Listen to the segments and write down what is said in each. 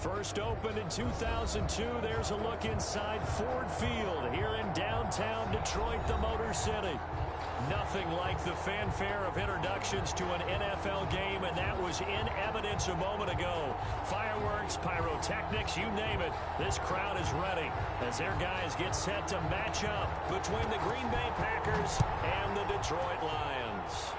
First opened in 2002, there's a look inside Ford Field here in downtown Detroit, the Motor City. Nothing like the fanfare of introductions to an NFL game, and that was in evidence a moment ago. Fireworks, pyrotechnics, you name it. This crowd is ready as their guys get set to match up between the Green Bay Packers and the Detroit Lions.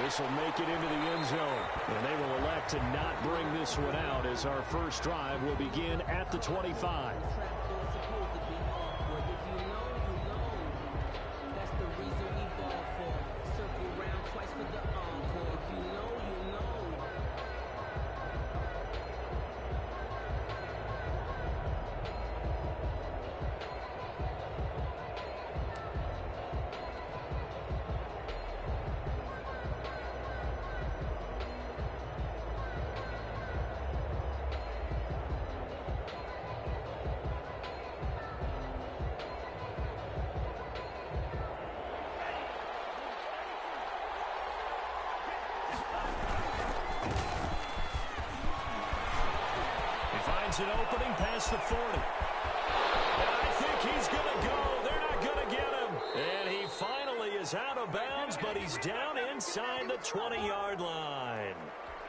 This will make it into the end zone, and they will elect to not bring this one out as our first drive will begin at the 25. Finds an opening past the 40. And I think he's going to go. They're not going to get him. And he finally is out of bounds, but he's down inside the 20-yard line.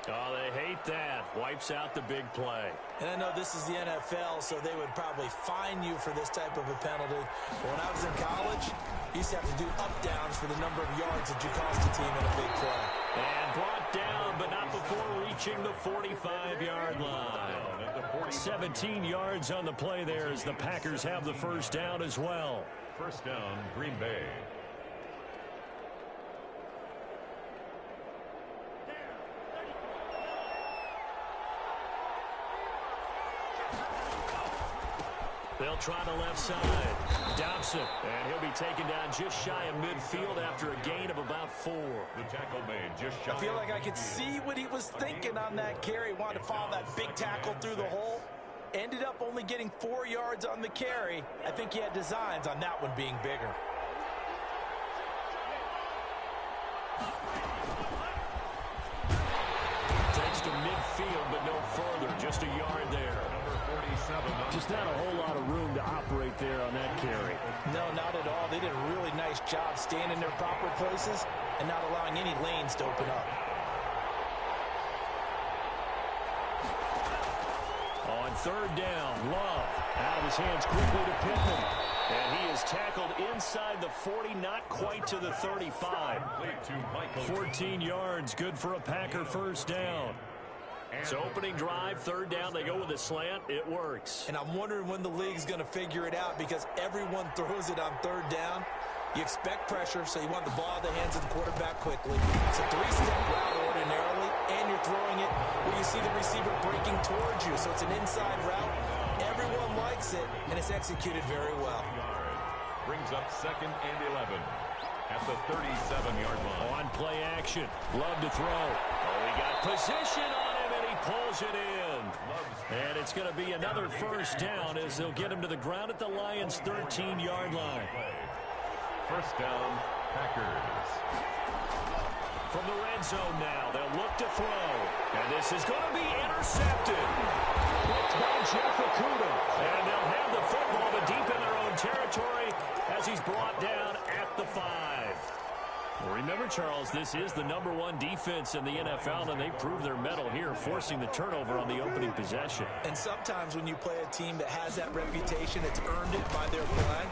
Oh, they hate that. Wipes out the big play. And I know this is the NFL, so they would probably fine you for this type of a penalty. But when I was in college, you used to have to do up-downs for the number of yards that you cost a team in a big play. And brought down, but not before reaching the 45-yard line. 17 yards on the play there as the Packers have the first down as well. First down, Green Bay. They'll try the left side. Dobson, and he'll be taken down just shy of midfield after a gain of about 4. The tackle made just shy. I feel like I could see what he was thinking on that carry. Wanted to follow that big tackle through the hole. Ended up only getting 4 yards on the carry. I think he had designs on that one being bigger. Takes to midfield, but no further. Just a yard there. Just not a whole lot of room to operate there on that carry. No, not at all. They did a really nice job staying in their proper places and not allowing any lanes to open up. On third down, Love out of his hands quickly to Pittman. And he is tackled inside the 40, not quite to the 35. 14 yards, good for a Packer first down. So opening drive, third down, they go with a slant. It works. And I'm wondering when the league's going to figure it out because everyone throws it on third down. You expect pressure, so you want the ball in the hands of the quarterback quickly. It's a 3-step route ordinarily, and you're throwing it where you see the receiver breaking towards you. So it's an inside route. Everyone likes it, and it's executed very well. Brings up 2nd and 11 at the 37-yard line. On play action, Love to throw. Oh, he got position on him, and he pulls it in. And it's going to be another first down as they'll get him to the ground at the Lions' 13-yard line. First down, Packers. From the red zone now, they'll look to throw. And this is going to be intercepted. Picked by Jeff Okudah. And they'll have the football, but deep in their own territory as he's brought down at the 5. Well, remember, Charles, this is the #1 defense in the NFL, and they prove their mettle here, forcing the turnover on the opening possession. And sometimes when you play a team that has that reputation, it's earned it by their play.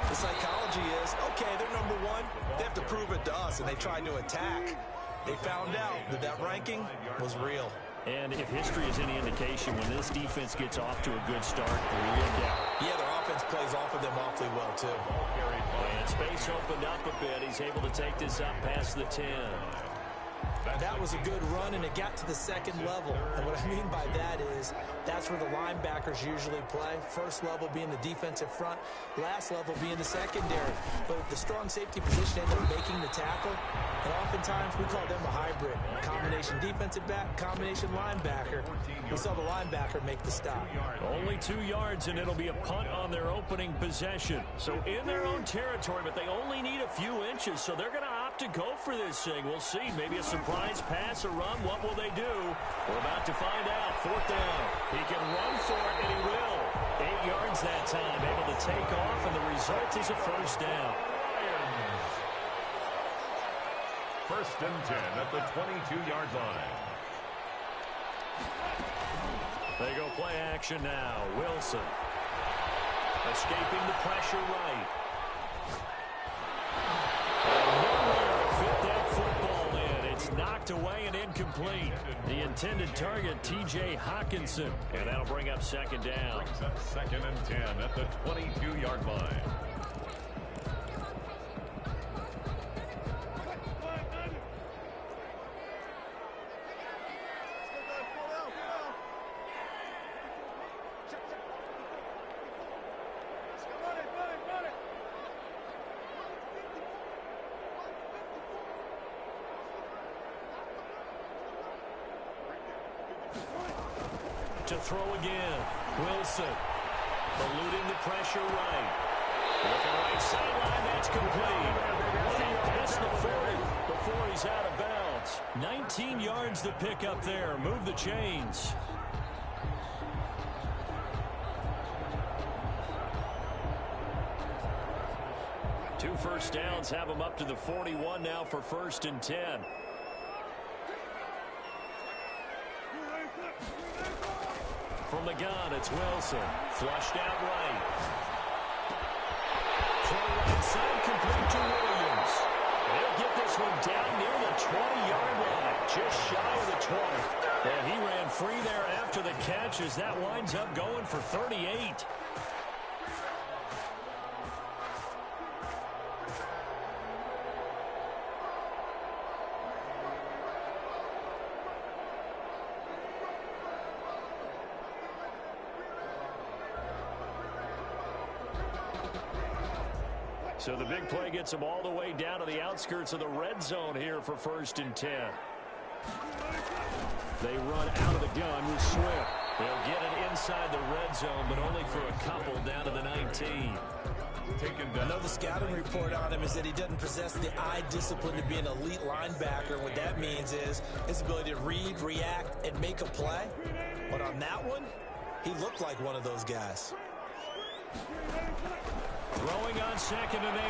The psychology is, okay, they're #1. They have to prove it to us, and they tried to attack. They found out that that ranking was real. And if history is any indication, when this defense gets off to a good start, look out. Yeah, their offense plays off of them awfully well, too. And space opened up a bit. He's able to take this up past the 10. That was a good run, and it got to the second level. And what I mean by that is that's where the linebackers usually play. First level being the defensive front, last level being the secondary. But the strong safety position ended up making the tackle, and oftentimes we call them a hybrid. Combination defensive back, combination linebacker. We saw the linebacker make the stop. Only 2 yards, and it'll be a punt on their opening possession. So in their own territory, but they only need a few inches, so they're going to opt to go for this thing. We'll see. Maybe a surprise pass or run. What will they do? We're about to find out. Fourth down. He can run for it, and he will. 8 yards that time. Able to take off, and the result is a first down. First and 10 at the 22-yard line. They go play action now. Wilson escaping the pressure right. Nowhere to fit that football in. It's knocked away and incomplete. The intended target, T.J. Hawkinson. And that'll bring up second down. Brings up second and 10 at the 22-yard line. To throw again. Wilson eluding the pressure right. Looking right sideline. That's complete. Past the 40 before he's out of bounds. 19 yards to pick up there. Move the chains. Two first downs have him up to the 41 now for first and 10. From the gun, it's Wilson. Flushed out right. Throw right side, complete to Williams. They'll get this one down near the 20-yard line. Just shy of the 20. And he ran free there after the catch as that winds up going for 38. So the big play gets them all the way down to the outskirts of the red zone here for first and 10. They run out of the gun with Swift. They'll get it inside the red zone, but only for a couple down to the 19. I know the scouting report on him is that he doesn't possess the eye discipline to be an elite linebacker. What that means is his ability to read, react, and make a play. But on that one, he looked like one of those guys. Throwing on second and 8.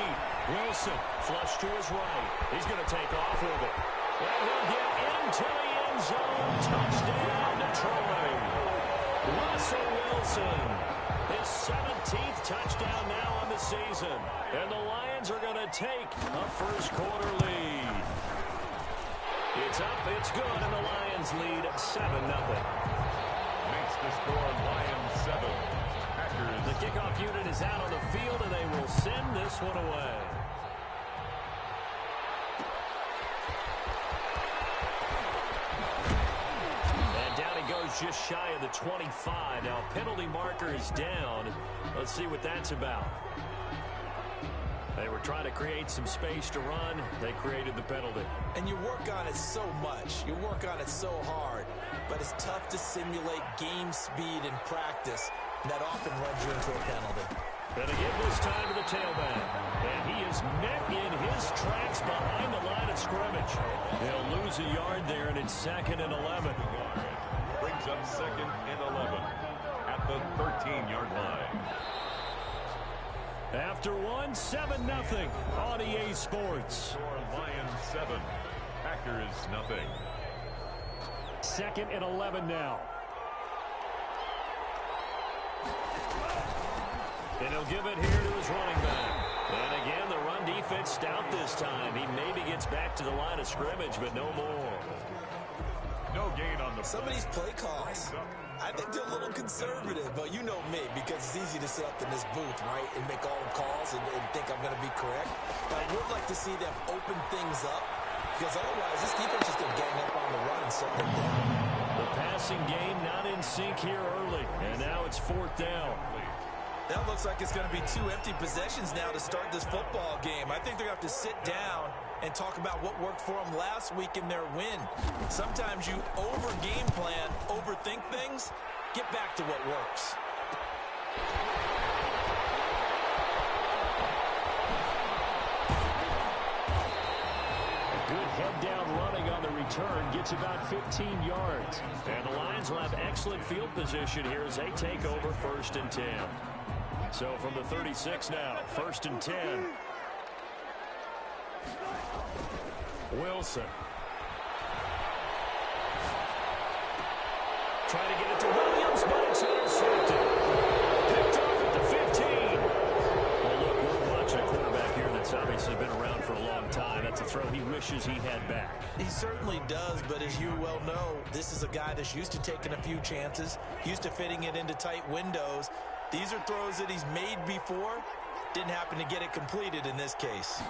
Wilson flush to his right. He's going to take off with it. And he'll get into the end zone. Touchdown, Detroit. Russell Wilson. His 17th touchdown now on the season. And the Lions are going to take a first quarter lead. It's up, it's good, and the Lions lead 7-0. Makes the score Lions 7. The kickoff unit is out on the field, and they will send this one away. And down he goes just shy of the 25. Now a penalty marker is down. Let's see what that's about. They were trying to create some space to run. They created the penalty. And you work on it so much. You work on it so hard. But it's tough to simulate game speed in practice. That often runs you into a penalty. And they give this time to the tailback. And he is met in his tracks behind the line of scrimmage. He'll lose a yard there, and it's second and 11. Brings up second and 11 at the 13-yard line. After one, 7-0 on EA Sports. Lions 7, Packers 0. Second and 11 now. And he'll give it here to his running back. And again, the run defense stout this time. He maybe gets back to the line of scrimmage, but no more. No gain on the Some of these play calls, I think they're a little conservative, but you know me, because it's easy to sit up in this booth, right, and make all the calls and think I'm going to be correct. But I would like to see them open things up, because otherwise this defense is going to gang up on the run and shut them down. The passing game not in sync here early, and now it's fourth down. That looks like it's going to be 2 empty possessions now to start this football game. I think they're going to have to sit down and talk about what worked for them last week in their win. Sometimes you over-game plan, overthink things, get back to what works. return gets about 15 yards. And the Lions will have excellent field position here as they take over 1st and 10. So from the 36 now, 1st and 10. Wilson. Trying to get it to Williams, but it's intercepted. Picked off at the 15. Well, look, we're watching a quarterback here that's obviously been around for a long time. That's a throw he wishes he had back. He certainly does, but as you well know, this is a guy that's used to taking a few chances, used to fitting it into tight windows. These are throws that he's made before. Didn't happen to get it completed in this case.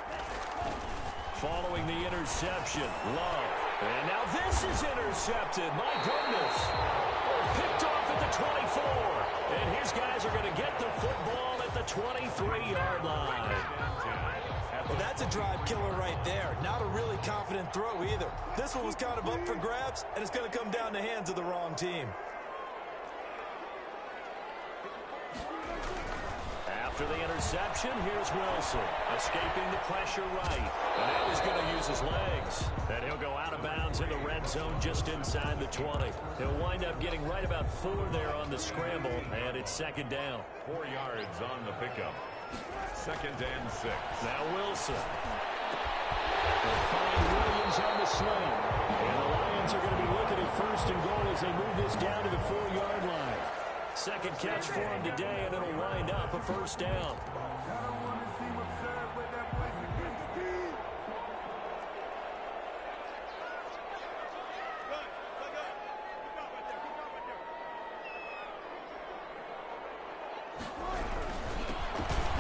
Following the interception, Love. And now this is intercepted. My goodness. Picked off at the 24. And his guys are going to get the football at the 23-yard line. Well, that's a drive killer right there. Not a really confident throw either. This one was kind of up for grabs, and it's going to come down the hands of the wrong team. After the interception, here's Wilson, escaping the pressure right. And now he's going to use his legs. And he'll go out of bounds in the red zone just inside the 20. He'll wind up getting right about 4 there on the scramble, and it's 2nd down. 4 yards on the pickup. 2nd and 6. Now Wilson. They'll find Williams on the sling. And the Lions are going to be looking at 1st and goal as they move this down to the 4-yard line. 2nd catch for him today, and it'll wind up a 1st down.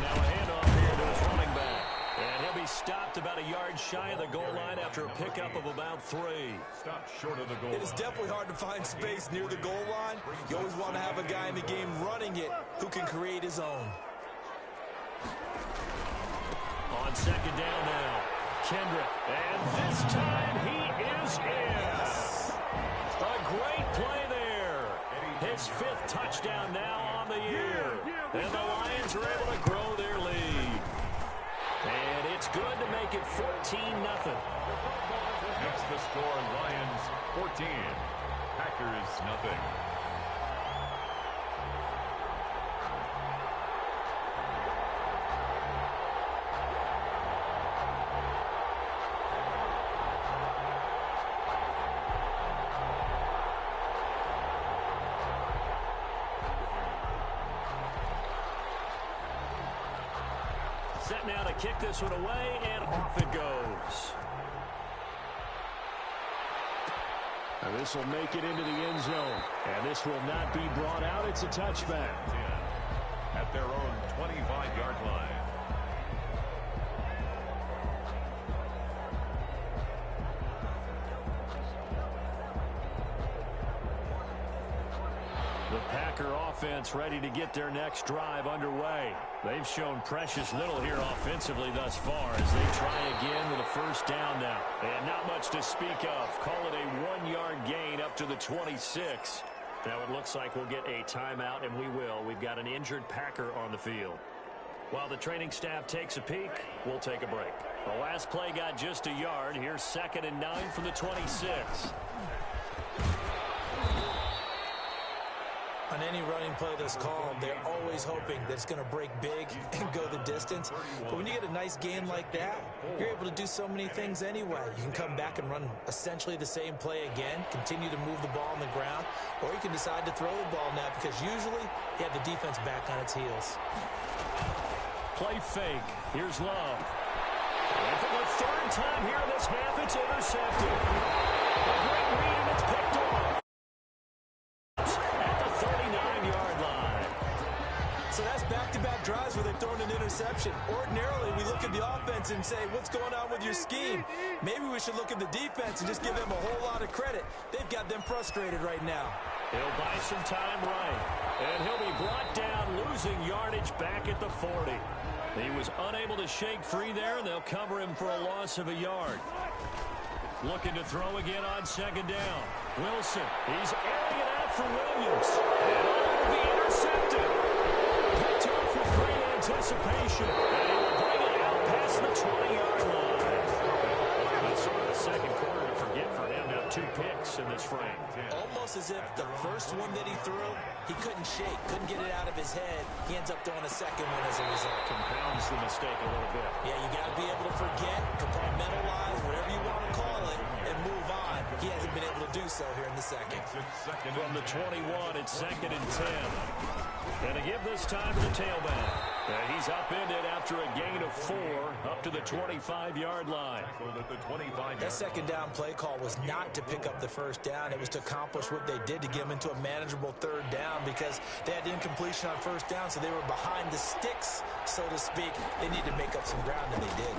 Now a handoff here to his running back. And he'll be stopped about a yard shy of the goal line after a pickup of about 3. Stopped short of the goal line. It is definitely hard to find space near the goal line. You always want to have a guy in the game running it who can create his own. On 2nd down now, Kendrick. And this time he is in. A great play there. His 5th touchdown now on the year. And the Lions are able to grow their lead. And it's good to make it 14-0. Next the score, Lions 14, Packers nothing. Set now to kick this one away, and off it goes. And this will make it into the end zone. And this will not be brought out. It's a touchback. At their own 25-yard line. The Packer offense ready to get their next drive underway. They've shown precious little here offensively thus far as they try again with a 1st down now. And not much to speak of. Call it a 1-yard gain up to the 26. Now it looks like we'll get a timeout, and we will. We've got an injured Packer on the field. While the training staff takes a peek, we'll take a break. The last play got just a yard. Here's 2nd and 9 from the 26. On any running play that's called, they're always hoping that it's going to break big and go the distance. But when you get a nice gain like that, you're able to do so many things anyway. You can come back and run essentially the same play again, continue to move the ball on the ground, or you can decide to throw the ball now because usually you have the defense back on its heels. Play fake. Here's Love. And for the 3rd time here in this half, it's intercepted. A great read, and it's picked off. So that's back-to-back drives where they've thrown an interception. Ordinarily, we look at the offense and say, what's going on with your scheme? Maybe we should look at the defense and just give them a whole lot of credit. They've got them frustrated right now. He'll buy some time right. And he'll be brought down, losing yardage back at the 40. He was unable to shake free there, and they'll cover him for a loss of a yard. Looking to throw again on 2nd down. Wilson, he's airing it out for Williams. And it will be intercepted. Picked off with great anticipation. And he will bring it out past the 20-yard line. That's sort of a second quarter to forget for him. Now 2 picks in this frame. Almost as if the first one that he threw, he couldn't shake, couldn't get it out of his head. He ends up throwing a second one as a result. Compounds the mistake a little bit. Yeah, you got to be able to forget, compartmentalize, whatever you want to call it, and move on. He hasn't been able to do so here in the second. From the 21, it's 2nd and 10. And to give this time to the tailback. He's upended after a gain of 4 up to the 25-yard line. That second down play call was not to pick up the first down. It was to accomplish what they did to get them into a manageable 3rd down because they had incompletion on first down, so they were behind the sticks, so to speak. They needed to make up some ground, and they did.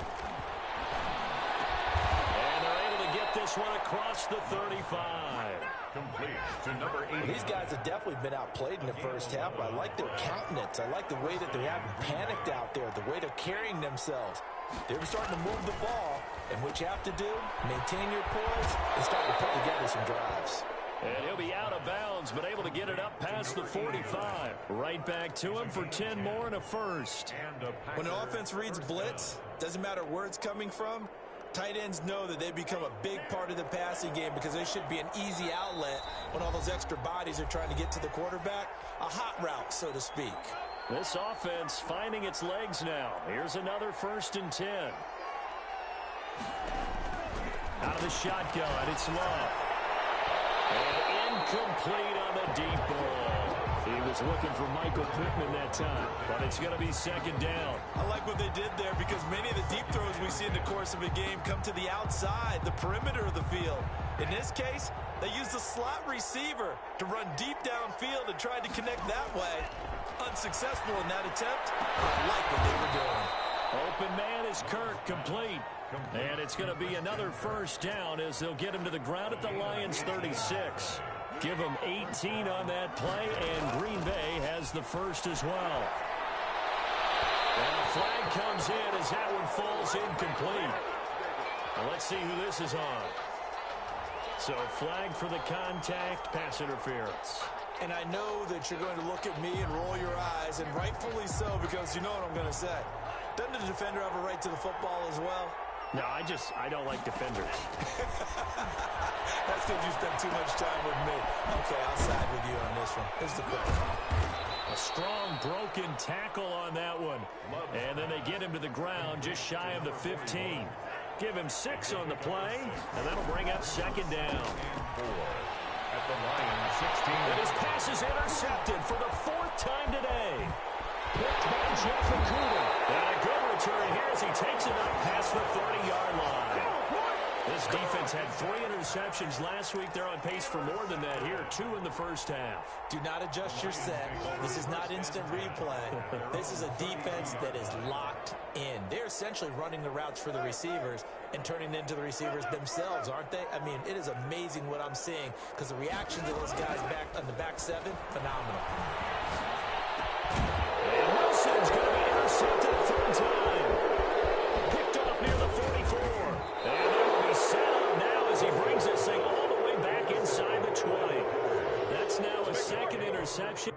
And they're able to get this one across the 35. Complete to number 8. These guys have definitely been outplayed in the first half, but I like their countenance. I like the way that they haven't panicked out there, the way they're carrying themselves. They're starting to move the ball, and what you have to do, maintain your poise and start to put together some drives. And he'll be out of bounds, but able to get it up past the 45. Right back to him for 10 more and a first. When an offense reads blitz, doesn't matter where it's coming from, tight ends know that they become a big part of the passing game because they should be an easy outlet when all those extra bodies are trying to get to the quarterback. A hot route, so to speak. This offense finding its legs now. Here's another 1st and 10. Out of the shotgun, it's Love. And incomplete on the deep ball. He was looking for Michael Pittman that time, but it's going to be 2nd down. I like what they did there because many of the deep throws we see in the course of a game come to the outside, the perimeter of the field. In this case, they used the slot receiver to run deep downfield and tried to connect that way. Unsuccessful in that attempt. I like what they were doing. Open man is Kirk, complete. And it's going to be another 1st down as they'll get him to the ground at the Lions' 36. Give him 18 on that play, and Green Bay has the first as well. And a flag comes in as that one falls incomplete. Now let's see who this is on. So flag for the contact, pass interference. And I know that you're going to look at me and roll your eyes, and rightfully so, because you know what I'm going to say. Doesn't the defender have a right to the football as well? No, I don't like defenders. That's because you spent too much time with me. Okay, I'll side with you on this one. Here's the question. A strong broken tackle on that one. And then they get him to the ground just shy of the 15. Give him 6 on the play, and that'll bring up 2nd down. At the line, 16. And his pass is intercepted for the 4th time today. Picked by Jeff Okuda. And a good return here as he takes it up past the 30-yard line. This defense had 3 interceptions last week. They're on pace for more than that here. 2 in the first half. Do not adjust your set. This is not instant replay. This is a defense that is locked in. They're essentially running the routes for the receivers and turning into the receivers themselves, aren't they? I mean, it is amazing what I'm seeing because the reaction to those guys back on the back 7, phenomenal. And Wilson's going to be intercepted a 3rd time. Picked off near the 44. And they will be set up now as he brings this thing all the way back inside the 20. That's now a 2nd interception.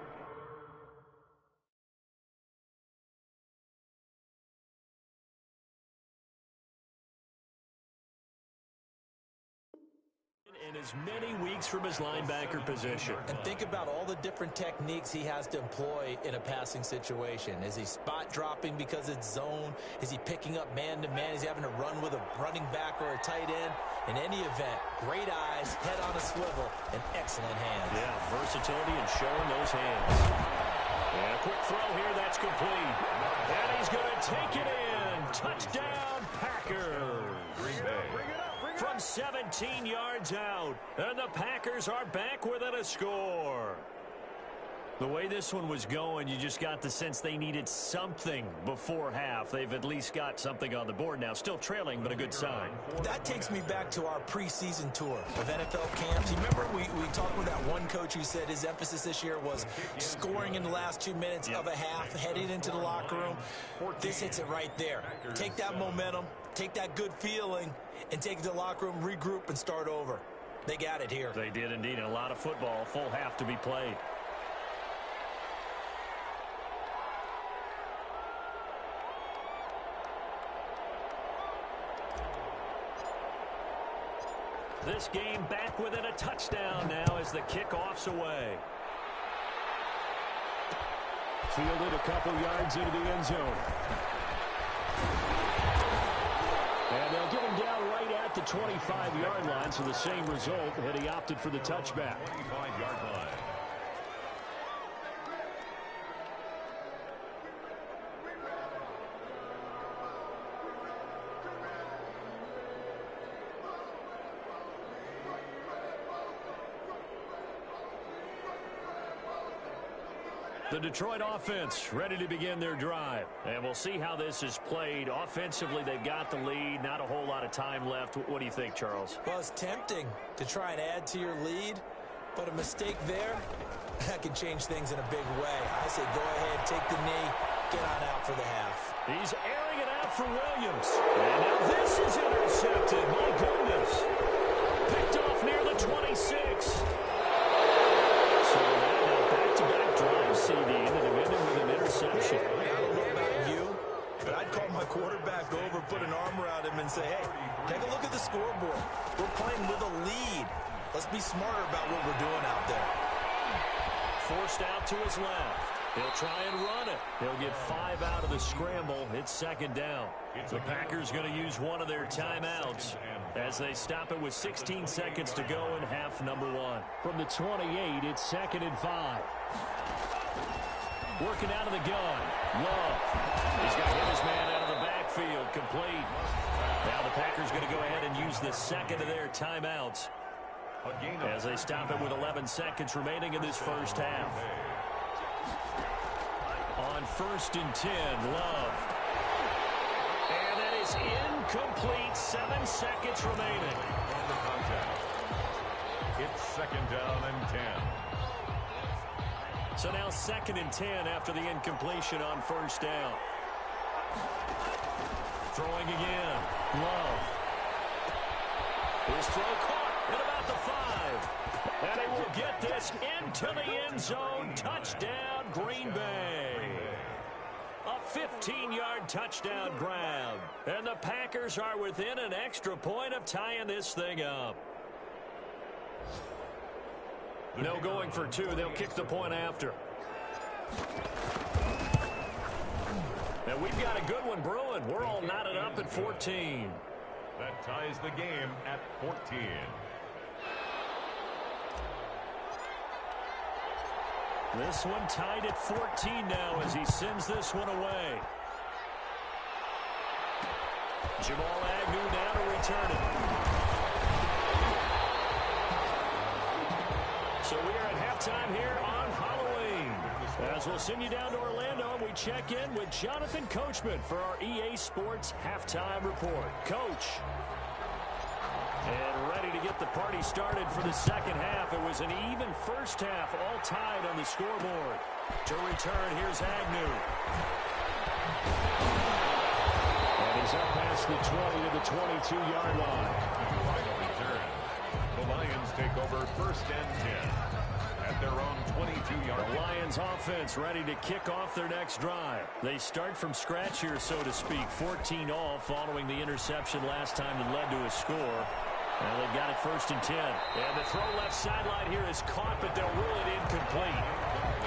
In as many weeks from his linebacker position. And think about all the different techniques he has to employ in a passing situation. Is he spot dropping because it's zone? Is he picking up man-to-man? Is he having to run with a running back or a tight end? In any event, great eyes, head on a swivel, and excellent hands. Yeah, versatility and showing those hands. And a quick throw here, that's complete. And he's going to take it in. Touchdown, Packers. From 17 yards out, and the Packers are back within a score. The way this one was going, you just got the sense they needed something before half. They've at least got something on the board now. Still trailing, but a good sign. That takes me back to our preseason tour of NFL camps. You remember we talked with that one coach who said his emphasis this year was scoring in the last 2 minutes of a half, heading into the locker room. This hits it right there. Take that momentum, take that good feeling, and take it to the locker room, regroup, and start over. They got it here. They did indeed, and a lot of football, full half to be played. This game back within a touchdown now as the kickoff's away. Fielded a couple yards into the end zone. And they'll get him down right at the 25-yard line, so the same result had he opted for the touchback. 25-yard line. The Detroit offense ready to begin their drive. And we'll see how this is played. Offensively, they've got the lead. Not a whole lot of time left. What do you think, Charles? Well, it's tempting to try and add to your lead, but a mistake there, that can change things in a big way. I say go ahead, take the knee, get on out for the half. He's airing it out for Williams. And now this is intercepted. My goodness. Picked off near the 26. CD that have ended with an interception. I don't know about you, but I'd call my quarterback over, put an arm around him, and say, hey, take a look at the scoreboard. We're playing with a lead. Let's be smarter about what we're doing out there. Forced out to his left. He'll try and run it. He'll get 5 out of the scramble. It's second down. The Packers going to use one of their timeouts as they stop it with 16 seconds to go in half number 1. From the 28, it's 2nd and 5. Working out of the gun. Love. He's got his man out of the backfield. Complete. Now the Packers going to go ahead and use the second of their timeouts as they stop it with 11 seconds remaining in this first half. On 1st and 10, Love. And that is incomplete. 7 seconds remaining. It's 2nd down and 10. So now 2nd and 10 after the incompletion on 1st down. Throwing again. Love. His throw caught at about the 5. And he will get this into the end zone. Touchdown, Green Bay. A 15-yard touchdown grab. And the Packers are within an extra point of tying this thing up. No going for 2. They'll kick the point after. And we've got a good one brewing. We're all knotted up at 14. That ties the game at 14. This one tied at 14 now as he sends this one away. Jamal Agnew now to return it. So we are at halftime here on Halloween. As we'll send you down to Orlando, and we check in with Jonathan Coachman for our EA Sports Halftime Report. Coach. And ready to get the party started for the second half. It was an even first half, all tied on the scoreboard. To return, here's Agnew. And he's up past the 20 to the 22-yard line. Final return. The Lions take over 1st and 10 at their own 22-yard line. The Lions offense ready to kick off their next drive. They start from scratch here, so to speak. 14 all following the interception last time that led to a score. Well, they've got it 1st and 10. And the throw left sideline here is caught, but they'll rule it incomplete.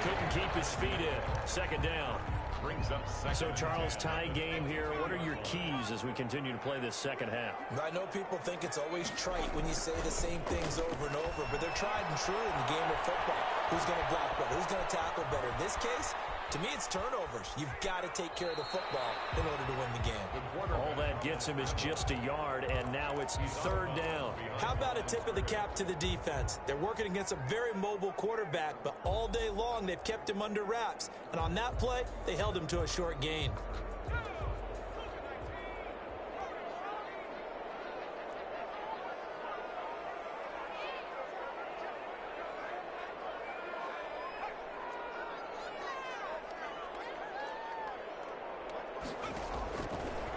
Couldn't keep his feet in. 2nd down. Brings up 2nd. So, Charles, tie game here. What are your keys as we continue to play this second half? I know people think it's always trite when you say the same things over and over, but they're tried and true in the game of football. Who's going to block better? Who's going to tackle better? In this case, to me, it's turnovers. You've got to take care of the football in order to win the game. All that gets him is just a yard, and now it's 3rd down. How about a tip of the cap to the defense? They're working against a very mobile quarterback, but all day long they've kept him under wraps. And on that play, they held him to a short gain.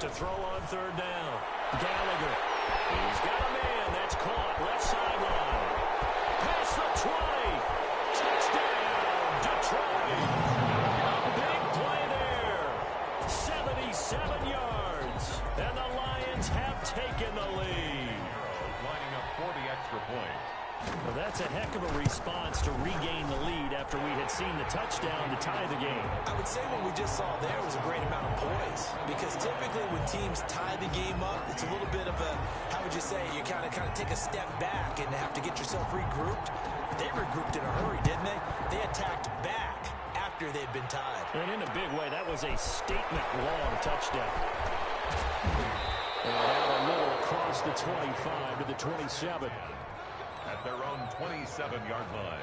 To throw on 3rd down. Gallagher. He's got a man. That's caught. Left sideline. Past the 20. Touchdown, Detroit. Big play there. 77 yards. And the Lions have taken the lead. Lining up for the to regain the lead after we had seen the touchdown to tie the game. I would say what we just saw there was a great amount of poise, because typically when teams tie the game up, it's a little bit of a, how would you say, you kind of take a step back and have to get yourself regrouped. They regrouped in a hurry, didn't they? They attacked back after they'd been tied. And in a big way, that was a statement long touchdown. And out a little across the 25 to the 27. At their own 27-yard line.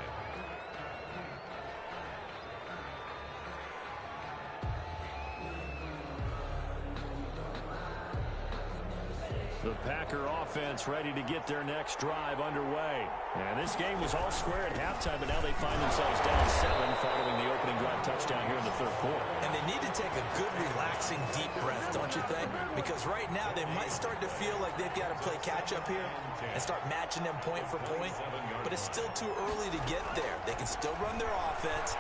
The Packer offense ready to get their next drive underway. And this game was all square at halftime, but now they find themselves down 7 following the opening drive touchdown here in the third quarter. And they need to take a good, relaxing, deep breath, don't you think? Because right now they might start to feel like they've got to play catch-up here and start matching them point for point. But it's still too early to get there. They can still run their offense.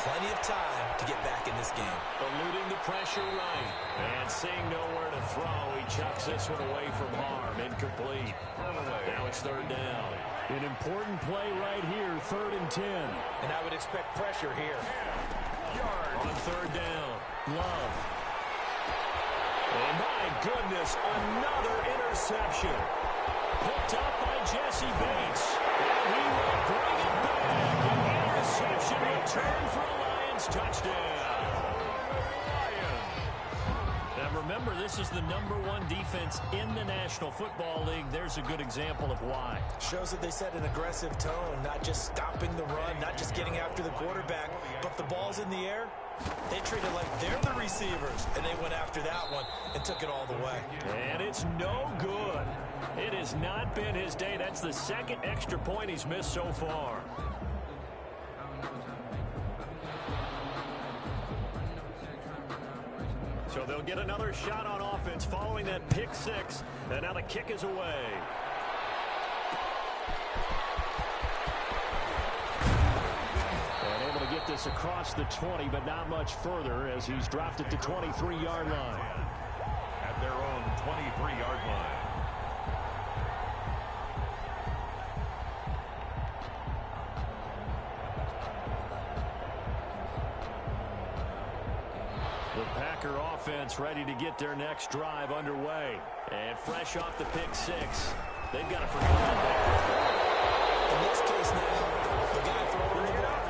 Plenty of time to get back in this game. Eluding the pressure right. And seeing nowhere to throw, he chucks this one away from harm. Incomplete. Now it's third down. An important play right here, 3rd and 10. And I would expect pressure here. On third down, Love. And my goodness, another interception. Picked up by Jesse Bates. And he will bring it back. An interception return for a Lions touchdown. Now remember, this is the #1 defense in the National Football League. There's a good example of why. Shows that they set an aggressive tone, not just stopping the run, not just getting after the quarterback, but the ball's in the air. They treat it like they're the receivers, and they went after that one and took it all the way. And it's no good. It has not been his day. That's the 2nd extra point he's missed so far. So they'll get another shot on offense following that pick 6. And now the kick is away. And able to get this across the 20, but not much further as he's dropped it to 23-yard line. At their own 23-yard line. The Packer offense ready to get their next drive underway. And fresh off the pick 6, they've got to forget that. In this case now, the guy throwing the ball,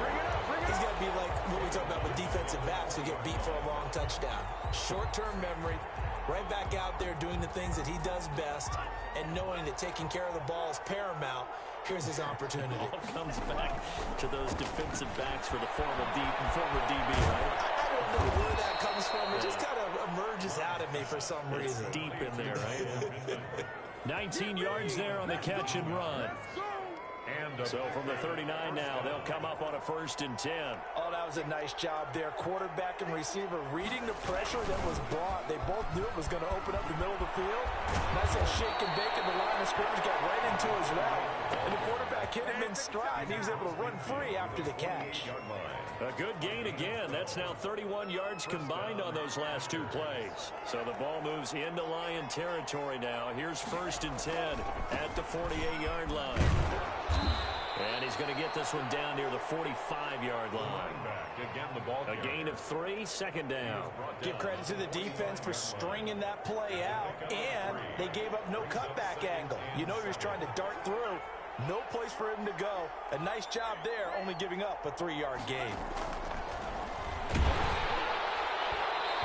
he's got to be like what we talk about with defensive backs who get beat for a long touchdown. Short-term memory, right back out there doing the things that he does best, and knowing that taking care of the ball is paramount. Here's his opportunity. It all comes back to those defensive backs for the former DB, right? I don't know where that comes from. It just kind of emerges out of me for some reason. It's deep in there, right? 19 yards there on the catch and run. So from the 39 now, they'll come up on a 1st and 10. Oh, that was a nice job there. Quarterback and receiver reading the pressure that was brought. They both knew it was going to open up the middle of the field. Nice little shake and bake, and the line of scrimmage got right into his route. And the quarterback hit him in stride, and he was able to run free after the catch. A good gain again. That's now 31 yards combined on those last 2 plays. So the ball moves into Lion territory now. Here's 1st and 10 at the 48-yard line. And he's going to get this one down near the 45-yard line. A gain of 3, 2nd down. Give credit to the defense for stringing that play out, and they gave up no cutback angle. You know he was trying to dart through. No place for him to go. A nice job there, only giving up a 3-yard gain.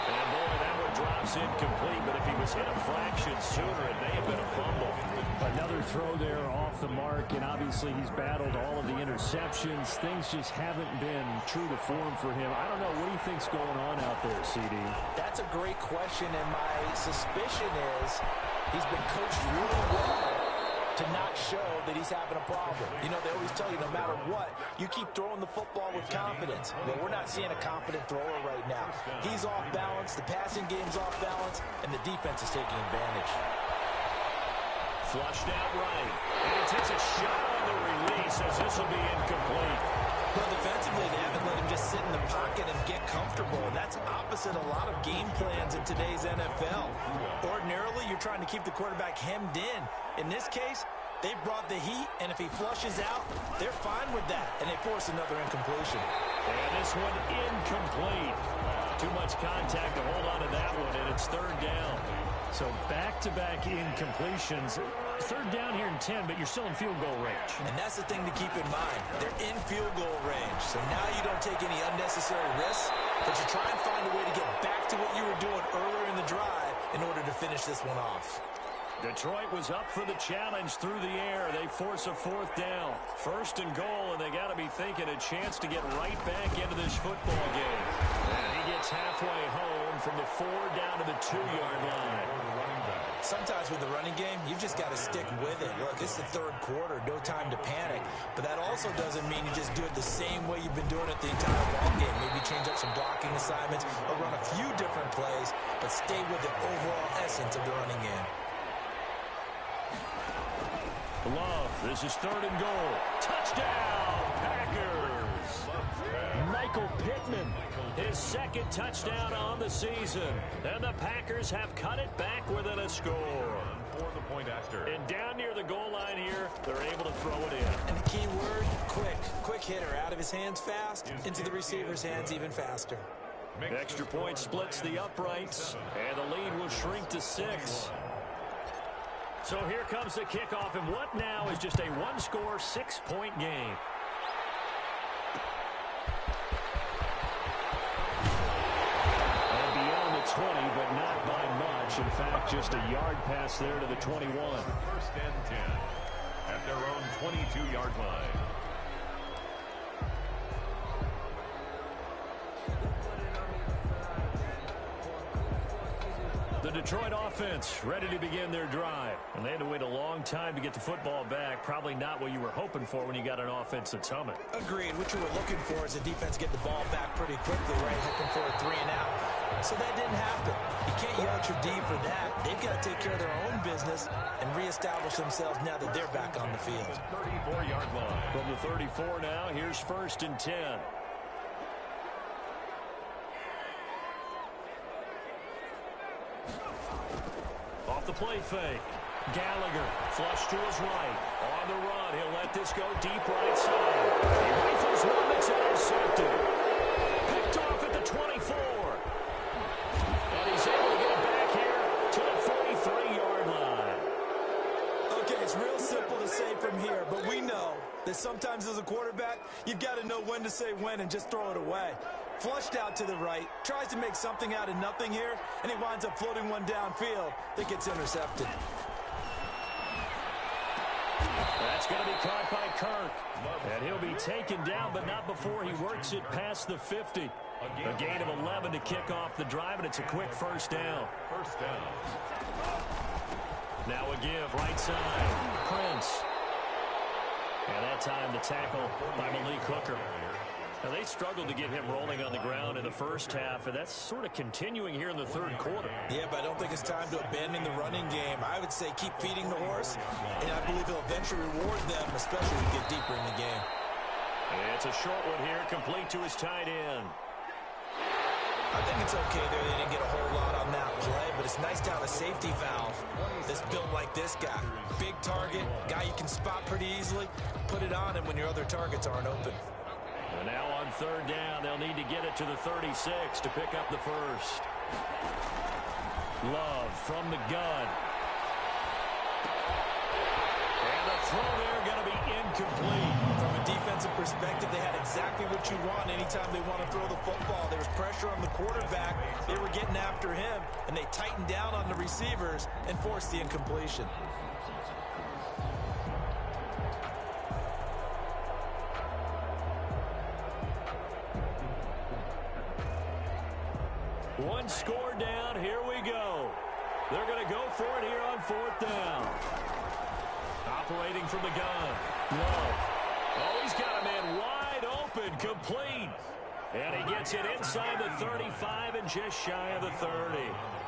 And boy, that one drops incomplete, but if he was hit a fraction sooner, it may have been a fumble. Another throw there off the mark, and obviously he's battled all of the interceptions. Things just haven't been true to form for him. I don't know. What do you think's going on out there, CD? That's a great question, and my suspicion is he's been coached really well to not show that he's having a problem. You know, they always tell you no matter what, you keep throwing the football with confidence. Well, we're not seeing a confident thrower right now. He's off balance, the passing game's off balance, and the defense is taking advantage. Flushed out right. And he takes a shot on the release as this will be incomplete. Well, defensively, they haven't let him just sit in the pocket and get comfortable, and that's opposite a lot of game plans in today's NFL. Ordinarily, you're trying to keep the quarterback hemmed in. In this case, They brought the heat, and if he flushes out, they're fine with that, and they force another incompletion. And this one incomplete. Too much contact to hold on to that one, and it's third down. So back-to-back incompletions. Third down here in 10, but you're still in field goal range. And that's the thing to keep in mind. They're in field goal range. So now you don't take any unnecessary risks, but you try and find a way to get back to what you were doing earlier in the drive in order to finish this one off. Detroit was up for the challenge through the air. They force a fourth down. First and goal, and they got to be thinking a chance to get right back into this football game. And he gets halfway home from the 4 down to the 2-yard line. Sometimes with the running game, you've just got to stick with it. Look, it's the third quarter, no time to panic. But that also doesn't mean you just do it the same way you've been doing it the entire ball game. Maybe change up some blocking assignments or run a few different plays, but stay with the overall essence of the running game. Love, this is third and goal. Touchdown, Packers! Michael Pittman, his second touchdown on the season. And the Packers have cut it back within a score. For the point after. And down near the goal line here, they're able to throw it in. And the key word, quick. Quick hitter, out of his hands fast, into the receiver's hands even faster. Extra point splits the uprights, and the lead will shrink to 6. So here comes the kickoff, and what now is just a one-score, 6-point game. And beyond the 20, but not by much. In fact, just a yard pass there to the 21. First and 10 at their own 22-yard line. The Detroit offense ready to begin their drive. And they had to wait a long time to get the football back. Probably not what you were hoping for when you got an offense that's humming. Agreed. What you were looking for is the defense get the ball back pretty quickly, right? Hoping for a 3 and out. So that didn't happen. You can't yell at your D for that. They've got to take care of their own business and reestablish themselves now that they're back on the field. 34-yard line. From the 34 now, here's first and 10. Off the play fake. Gallagher, flush to his right. On the run, he'll let this go deep right side. He rifles one that's intercepted. Picked off at the 24. And he's able to get it back here to the 43-yard line. Okay, it's real simple to say from here, but we know that sometimes as a quarterback, you've got to know when to say when and just throw it away. Flushed out to the right, tries to make something out of nothing here, and he winds up floating one downfield that gets intercepted. That's going to be caught by Kirk. And he'll be taken down, but not before he works it past the 50. A gain of 11 to kick off the drive, and it's a quick first down. First down. Now a give, right side, Prince. And that time the tackle by Malik Hooker. Now they struggled to get him rolling on the ground in the first half, and that's sort of continuing here in the third quarter. Yeah, but I don't think it's time to abandon the running game. I would say keep feeding the horse, and I believe he'll eventually reward them, especially when we get deeper in the game. It's a short one here, complete to his tight end. I think it's okay there. They didn't get a whole lot on that play, but it's nice to have a safety valve that's built like this guy. Big target, guy you can spot pretty easily. Put it on him when your other targets aren't open. And now on third down, they'll need to get it to the 36 to pick up the first. Love from the gun. And the throw there going to be incomplete. From a defensive perspective, they had exactly what you want anytime they want to throw the football. There was pressure on the quarterback. They were getting after him, and they tightened down on the receivers and forced the incompletion. One score down. Here we go. They're going to go for it here on fourth down. Operating from the gun. Love. Oh, he's got a man wide open, complete. And he gets it inside the 35 and just shy of the 30.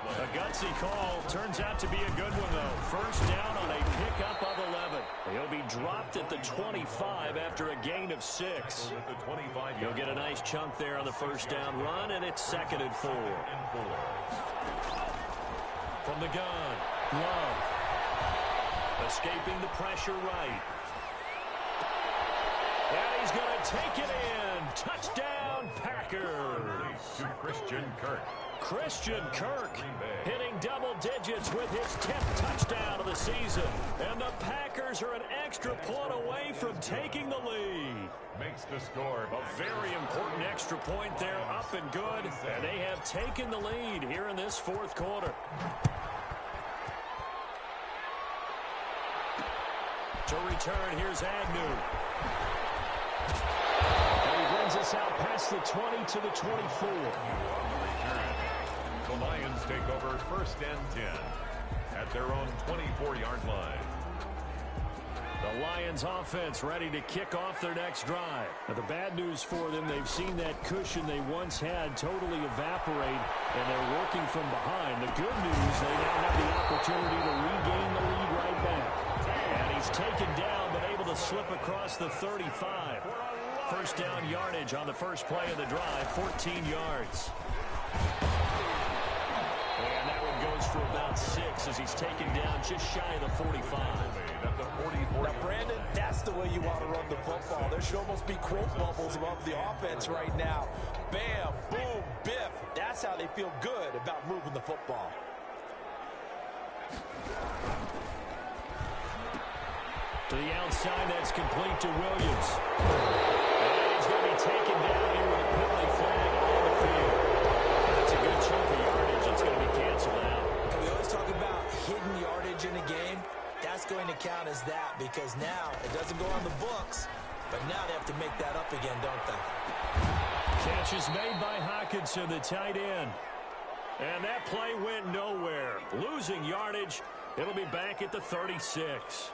A gutsy call. Turns out to be a good one, though. First down on a pickup of 11. He'll be dropped at the 25 after a gain of 6. He'll get a nice chunk there on the first down run, and it's second and 4. From the gun, Love. Escaping the pressure right. And he's going to take it in. Touchdown, Packers. To Christian Kirk. Christian Kirk hitting double digits with his 10th touchdown of the season. And the Packers are an extra point away from taking the lead. Makes the score. A very important extra point there, up and good. And they have taken the lead here in this fourth quarter. To return, here's Agnew. And he brings us out past the 20 to the 24. The Lions take over first and 10 at their own 24-yard line. The Lions offense ready to kick off their next drive. Now, the bad news for them, they've seen that cushion they once had totally evaporate, and they're working from behind. The good news, they now have the opportunity to regain the lead right back. And he's taken down, but able to slip across the 35. First down yardage on the first play of the drive, 14 yards. And that one goes for about 6 as he's taken down just shy of the 45. Now, Brandon, that's the way you want to run the football. There should almost be quote bubbles above the offense right now. Bam, boom, biff. That's how they feel good about moving the football. To the outside, that's complete to Williams. And he's going to be taken down here with a penalty flag on the field. That's a good chunk of yardage. It's going to be canceled out. And we always talk about hidden yardage in a game. That's going to count as that because now it doesn't go on the books, but now they have to make that up again, don't they? Catch is made by Hockenson, the tight end. And that play went nowhere. Losing yardage. It'll be back at the 36.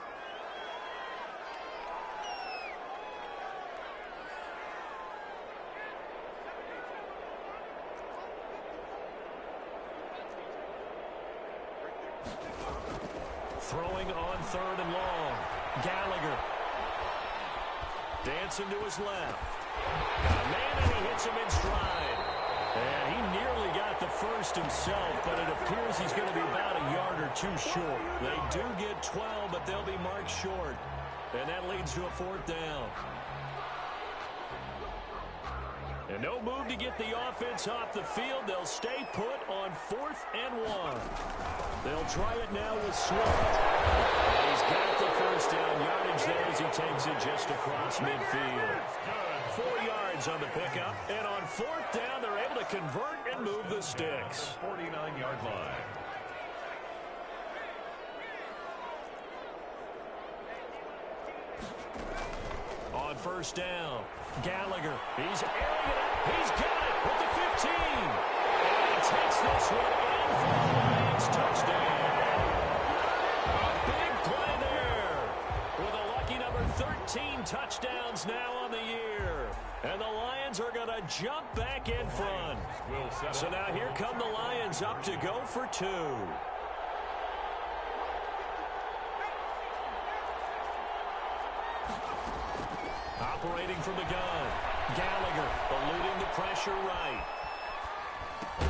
Throwing on 3rd and long. Gallagher. Dancing to his left. Got a man and he hits him in stride. And he nearly got the first himself, but it appears he's going to be about a yard or 2 short. They do get 12, but they'll be marked short. And that leads to a 4th down. And no move to get the offense off the field. They'll stay put on 4th and 1. They'll try it now with Swift. And he's got the first down yardage there as he takes it just across midfield. 4 yards on the pickup. And on 4th down, they're able to convert and move the sticks. 49-yard line. On 1st down, Gallagher. He's airing it up. He's got it with the 15. And he takes this one in for the Lions touchdown. A big play there with a lucky number 13 touchdowns now on the year. And the Lions are going to jump back in front. So now here come the Lions up to go for 2. Operating from the gun. Gallagher eluding the pressure right. And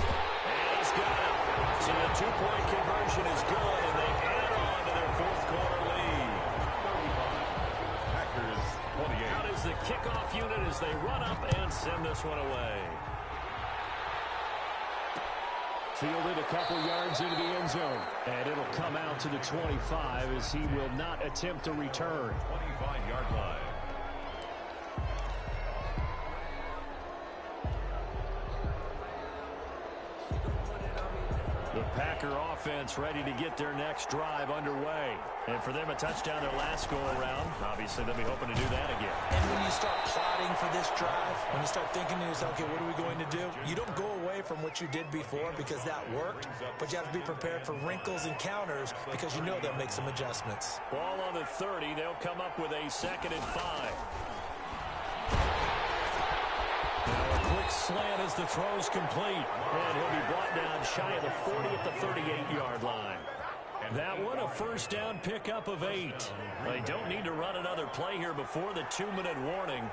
he's got it. So the 2-point conversion is good, and they add on to their 4th quarter lead. Packers 28. Out is the kickoff unit as they run up and send this one away. Fielded a couple yards into the end zone. And it'll come out to the 25 as he will not attempt to return. 25-yard line. The Packer offense ready to get their next drive underway. And for them, a touchdown their last go-around. Obviously, they'll be hoping to do that again. And when you start plotting for this drive, when you start thinking to yourself, okay, what are we going to do? You don't go away from what you did before because that worked, but you have to be prepared for wrinkles and counters because you know they'll make some adjustments. Ball on the 30. They'll come up with a 2nd and 5. Now a quick slant as the throw's complete. And he'll be brought down shy of the 40 at the 38-yard line. That one a first down pickup of 8. They don't need to run another play here before the 2-minute warning.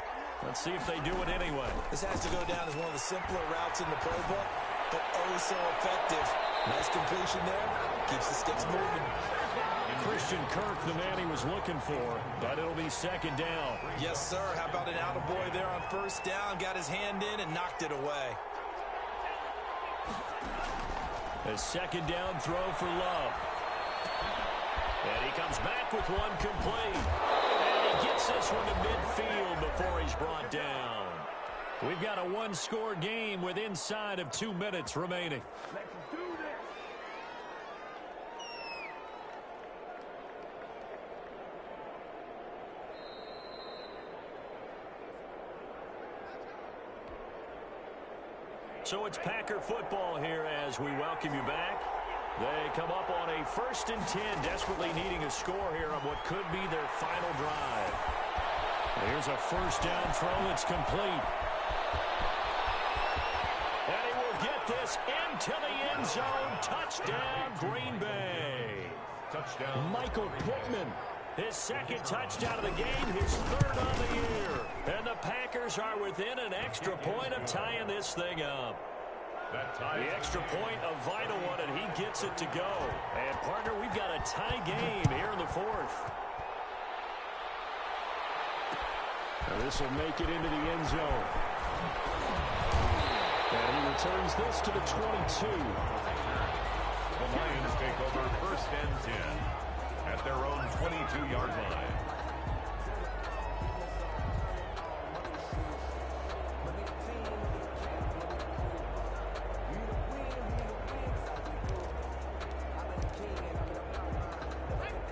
Let's see if they do it anyway. This has to go down as one of the simpler routes in the playbook, but oh so effective. Nice completion there. Keeps the sticks moving. Christian Kirk, the man he was looking for, but it'll be second down. Yes, sir. How about an attaboy there on first down? Got his hand in and knocked it away. A second down throw for Love. And he comes back with one complete. And he gets this one to midfield before he's brought down. We've got a one-score game with inside of 2 minutes remaining. So it's Packer football here as we welcome you back. They come up on a 1st and 10, desperately needing a score here on what could be their final drive. Here's a first down throw that's complete. And he will get this into the end zone. Touchdown, Green Bay. Touchdown. Michael Pittman. His second touchdown of the game, his 3rd on the year. And the Packers are within an extra point of tying this thing up. The extra point, a vital one, and he gets it to go. And, partner, we've got a tie game here in the 4th. Now this will make it into the end zone. And he returns this to the 22. The Lions take over 1st and 10 at their own 22-yard line.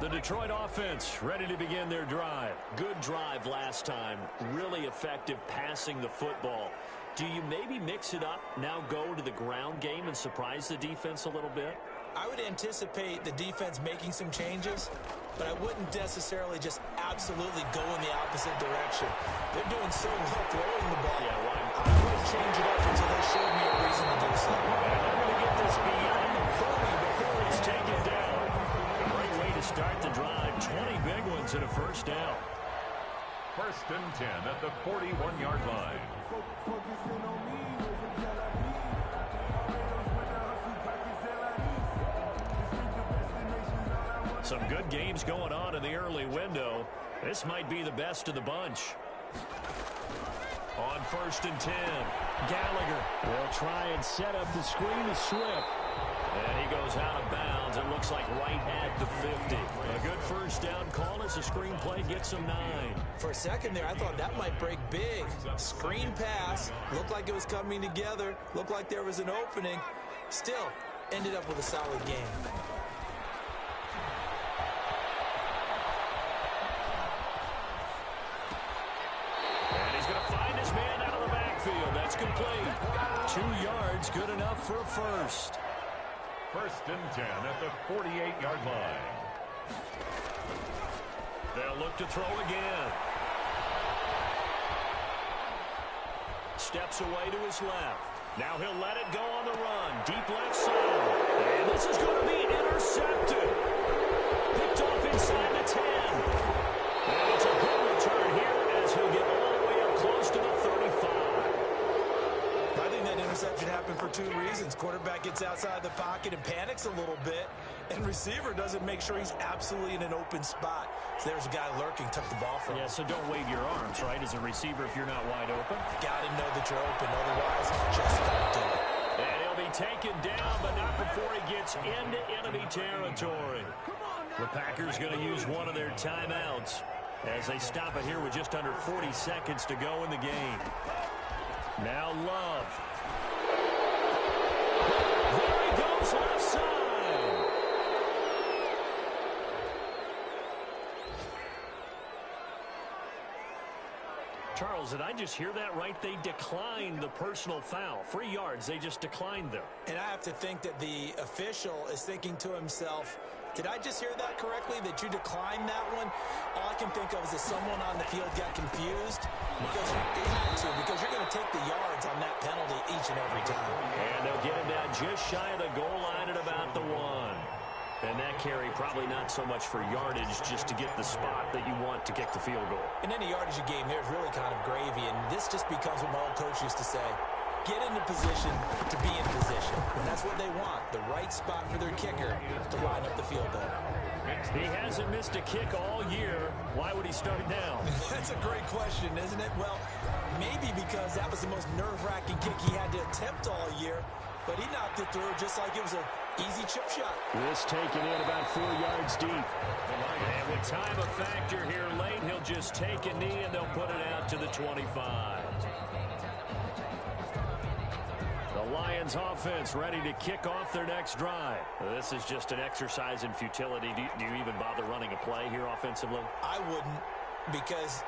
The Detroit offense ready to begin their drive. Good drive last time. Really effective passing the football. Do you maybe mix it up, now go to the ground game and surprise the defense a little bit? I would anticipate the defense making some changes, but I wouldn't necessarily just absolutely go in the opposite direction. They're doing so well throwing the ball. Yeah, well, I wouldn't change it up until they showed me a reason to do so. And they're going to get this beyond the 40 before it's taken down. A great way to start the drive. 20 big ones and a first down. 1st and 10 at the 41-yard line. Some good games going on in the early window. This might be the best of the bunch. On 1st and 10, Gallagher will try and set up the screen to Swift. And he goes out of bounds. It looks like right at the 50. A good first down call as the screen play gets him 9. For a second there, I thought that might break big. Screen pass. Looked like it was coming together. Looked like there was an opening. Still, ended up with a solid game. And he's going to find his man out of the backfield. That's complete. 2 yards, good enough for a first. 1st and 10 at the 48-yard line. They'll look to throw again. Steps away to his left. Now he'll let it go on the run. Deep left side. And this is going to be intercepted. Picked off inside the 10. And it's a good return here as he'll get all the way up close to the 35. I think that interception happened for 2 reasons. Quarterback gets outside the pocket and panics a little bit, and receiver doesn't make sure he's absolutely in an open spot. So there's a guy lurking, took the ball from him. Yeah, so don't wave your arms, right, as a receiver if you're not wide open. Got to know that you're open, otherwise just don't do it. And he'll be taken down, but not before he gets into enemy territory. The Packers going to use one of their timeouts as they stop it here with just under 40 seconds to go in the game. Now Love. There he goes, left side. Charles, did I just hear that right? They declined the personal foul. 3 yards, they just declined them. And I have to think that the official is thinking to himself, did I just hear that correctly, that you declined that one? All I can think of is that someone on the field got confused because you had to, because you're going to take the yards on that penalty each and every time. And they'll get him down just shy of the goal line at about the 1. And that carry probably not so much for yardage, just to get the spot that you want to kick the field goal. In any yardage game, there's really kind of gravy, and this just becomes what my old coach used to say. get into position to be in position. And that's what they want, the right spot for their kicker to line up the field goal. He hasn't missed a kick all year. Why would he start now? That's a great question, isn't it? Well, maybe because that was the most nerve-wracking kick he had to attempt all year, but he knocked it through just like it was an easy chip shot. This taken in about 4 yards deep. And with time a factor here late, he'll just take a knee and they'll put it out to the 25. The Lions offense ready to kick off their next drive. This is just an exercise in futility. Do you even bother running a play here offensively? I wouldn't, because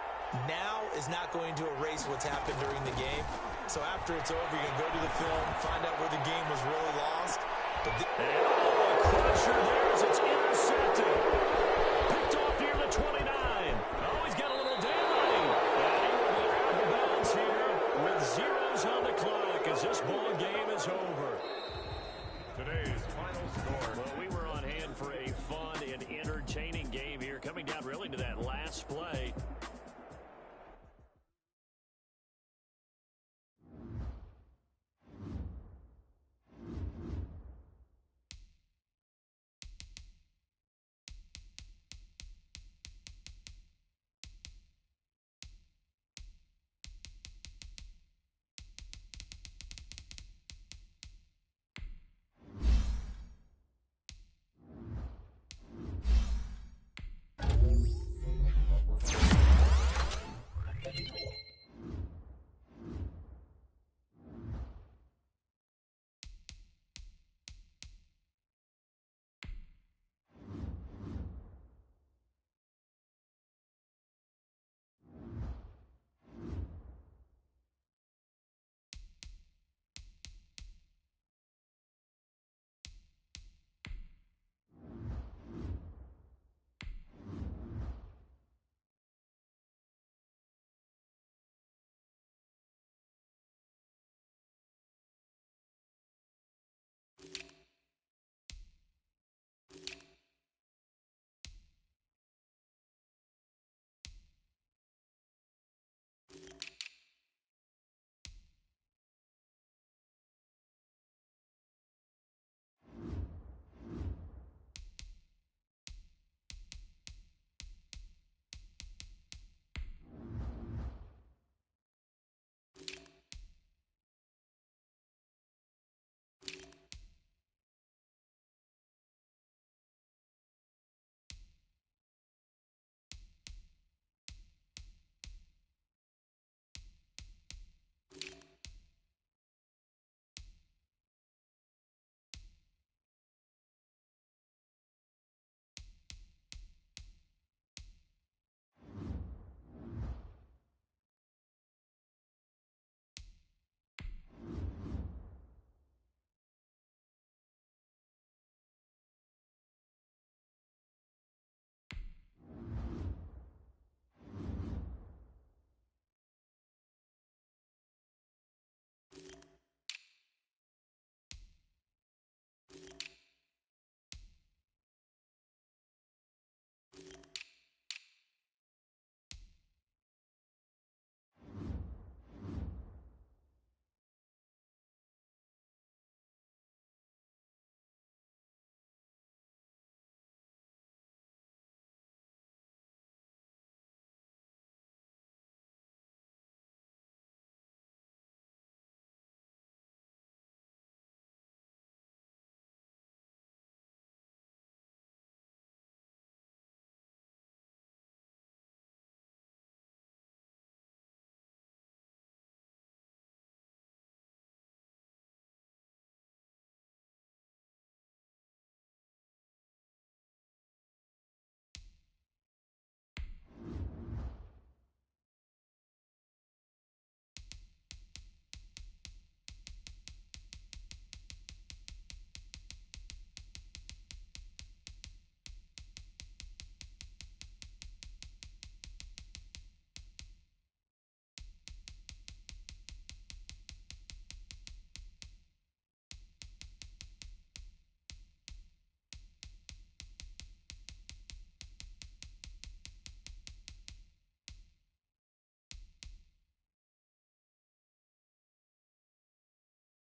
now is not going to erase what's happened during the game. So after it's over, you can go to the film, find out where the game was really lost. And a crusher there as it's intercepted.